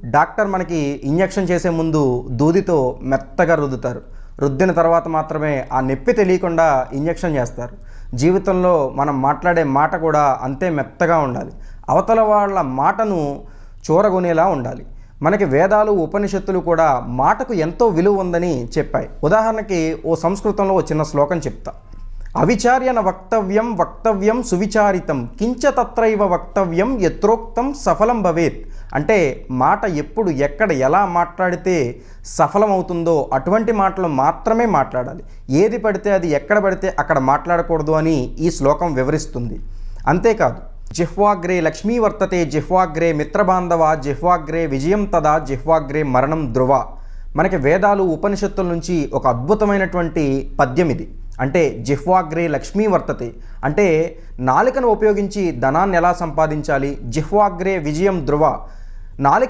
Doctor మనకి injection చేసే ముందు దూదితో మెత్తగా రుద్దుతారు. రుద్దిన తర్వాత మాత్రమే ఆ నొప్పి తెలియకుండా ఇంజెక్షన్ చేస్తారు. జీవితంలో మనం మాట్లాడే మాట కూడా అంతే మెత్తగా ఉండాలి. అవతల వాళ్ళ మాటను చూరగొనేలా ఉండాలి. మనకి వేదాలు, ఉపనిషత్తులు కూడా మాటకు ఎంతో విలువ ఉందని చెప్పాయి. ఉదాహరణకి సంస్కృతంలో చిన్న శ్లోకం చెప్తా. అవిచార్యన వక్తవ్యం వక్తవ్యం సువిచారితం కించ తత్రైవ వక్తవ్యం యత్రోక్తం సఫలం భవేత్. అంటే మాట ఎప్పుడు, ఎక్కడ, ఎలా మాట్లాడితే సఫలమవుతుందో అటువంటి మాటలు మాత్రమే మాట్లాడాలి. ఏది పడితే అది, ఎక్కడ పడితే అక్కడ మాట్లాడకూడదు అని ఈ శ్లోకం వివరిస్తుంది. అంతేకాదు, జిహ్వాగ్రే లక్ష్మీ వర్తతే జిహ్వాగ్రే మిత్రబాంధవ జిహ్వాగ్రే విజయం తదా జిహ్వాగ్రే మరణం ధ్రువ. మనకి వేదాలు, ఉపనిషత్తుల నుంచి ఒక అద్భుతమైనటువంటి పద్యం ఇది. అంటే జిహ్వాగ్రే లక్ష్మీ వర్తతే అంటే నాలికను ఉపయోగించి ధనాన్ని ఎలా సంపాదించాలి, జిహ్వాగ్రే విజయం ధ్రువ, నాలిక